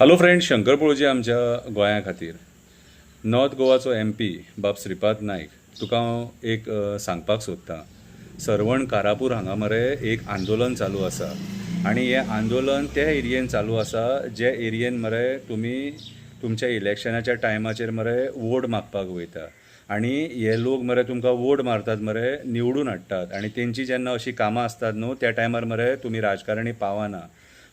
Hello friends, Shankar पळोवची आमच्या गोंया खातीर नॉर्थ गोवाचो MP बाब श्रीपाद नायक तुका हांव एक सांगपाक सोदतां. सरवण कारापूर हांगा मरे एक आंदोलन चालू आसा आनी हें आंदोलन त्या एरियेन चालू आसा जे एरियेन मरे तुमी तुमच्या इलेक्शनाच्या टायमाचेर मरे वोट मागपाक वयता आनी हे लोक मरे तुमकां वोट मारतात मरे, निवडून हाडटात आनी तेंची जेन्ना अशीं कामां आसतात न्हू त्या टायमार मरे तुमी राजकारणी पावना.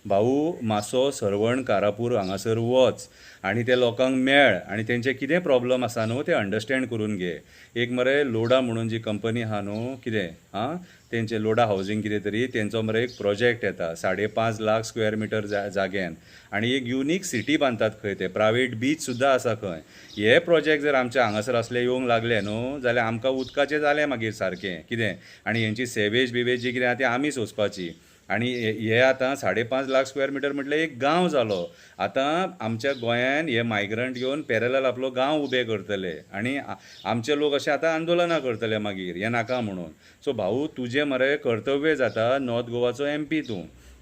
भाऊ मातसो सरवण कारापूर हांगासर वच आनी ते लोकांक मेळ आनी तेंचे कितें प्रॉब्लम आसा न्हू ते अंडरस्टँड करून घे. एक मरे लोडा म्हणून जी कंपनी आहा न्हू कितें तेंचे लोडा हावजींग कितें तरी तेंचो मरे एक प्रोजेक्ट येता 5.5 लाख स्क्वेअर मिटर जाग्यान आनी एक युनीक सिटी बांदतात खंय ते प्रायवेट बीच सुद्दां आसा खंय. हे प्रोजेक्ट जर आमच्या हांगासर असले येवंक लागले न्हू जाल्यार आमकां उदकाचें जालें मागीर सारकें कितें आनी हेंची सेवेज बिवेज जी कितें आहा ती आमी सोंसपाची. आनी हे आतां 5.5 लाख स्क्वेअर मिटर म्हटल्यार एक गांव जालो. आतां आमच्या गोंयान हे मायग्रंट येवन पॅरलल आपलो गांव उबे करतले आनी आमचे लोक अशे आतां आंदोलनां करतले मागीर हें नाका म्हणून. सो भाऊ तुजें मरे कर्तव्य जाता नॉर्थ गोवाचो MP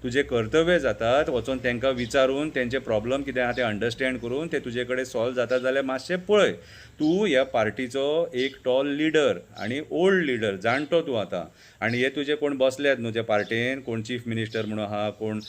तुजें कर्तव्य जातात वचून तांकां विचारून तेंचे प्रॉब्लम कितें आहा ते अंडरस्टँड करून ते तुजे कडेन सॉल्व जाता जाल्यार मातशें पळय. तूं ह्या पार्टीचो एक टॉल लिडर आनी ओल्ड लिडर जाणटो तूं आतां आनी हे तुजे कोण बसल्यात न्हू त्या पार्टेन, कोण चीफ मिनिस्टर म्हणून आहा, कोण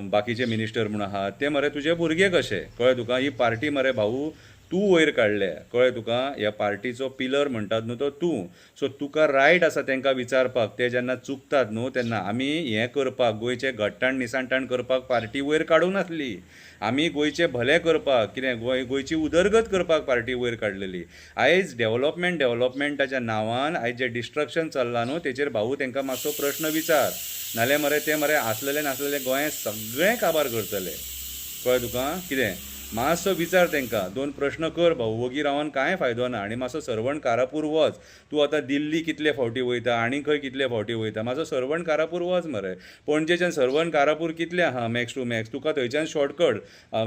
बाकीचे मिनिस्टर म्हणून आहा, ते मरे तुजे भुरगे कशे कळ्ळें तुका. ही पार्टी मरे भाऊ तूं वयर काडल्या कळ्ळें तुका. ह्या पार्टीचो पिलर म्हणटात न्हू तो तूं. सो तुका रायट आसा तांकां विचारपाक. ते जेन्ना चुकतात न्हू तेन्ना आमी हें करपाक गोंयचें घट्टाण निसाणटाण करपाक पार्टी वयर काडून नासली. आमी गोंयचें भलें करपाक कितें गोंयची उदरगत करपाक पार्टी वयर काडलेली. आयज डेव्हलपमेंटाच्या नांवान आयज जें डिस्ट्रक्शन चल्लां न्हू तेचेर भाऊ तांकां मातसो प्रश्न विचार. नाल्यार मरे ते मरे आसलेले नासलेले गोंय सगळें काबार करतले कळ्ळें तुका. कितें मातसो विचार तांकां, 2 प्रश्न कर भाऊ. वगी रावन कांय फायदो ना. आनी मातसो सरवण कारापूर वच. तूं आतां दिल्ली कितले फावटी वयता आनी खंय कितले फावटी वयता, मातसो सरवण कारापूर वच मरे. पणजेच्यान सरवण कारापूर कितले आहा मॅक्स टू मॅक्स. तुका थंयच्यान शॉर्टकट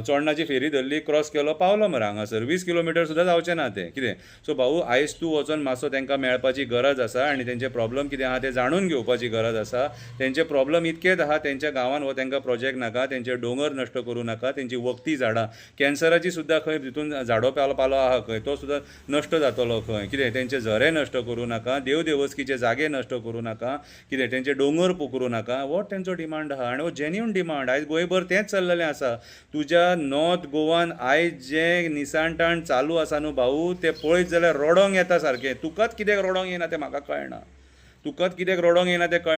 चोडणाची फेरी धरली क्रॉस केलो पावलो मरे हांगासर. 20 किलोमिटर सुद्दां जावचें ना तें कितें. सो भाऊ आयज तूं वचोन मातसो तांकां मेळपाची गरज आसा आनी तेंचे प्रॉब्लम कितें आहा ते जाणून घेवपाची गरज आसा. तेंचे प्रॉब्लम इतकेच आहा तेंच्या गांवान हो तांकां प्रोजेक्ट नाका, तेंचे दोंगर नश्ट करूं नाका, तेंची वखदी झाडां कॅन्सराची सुद्दां खंय तितून झाडो पालो आहा खंय तो सुद्दां नश्ट जातलो खंय कितें. तेंचे झरे नश्ट करूं नाका, देवदेवस्कीचे जागे नश्ट करूं नाका, कितें तेंचे दोंगर पुकरूं नाका. हो तेंचो डिमांड आहा आनी हो जेन्युन डिमांड. आयज गोंयभर तेंच चल्लेलें आसा. तुज्या नॉर्थ गोवान आयज जें निसाणटाण चालू आसा न्हू भाऊ तें पळयत जाल्यार रडोंक येता सारकें. तुकाच कित्याक रडोंक येना तें म्हाका कळना. तुकाच कित्याक रडोंक येना तें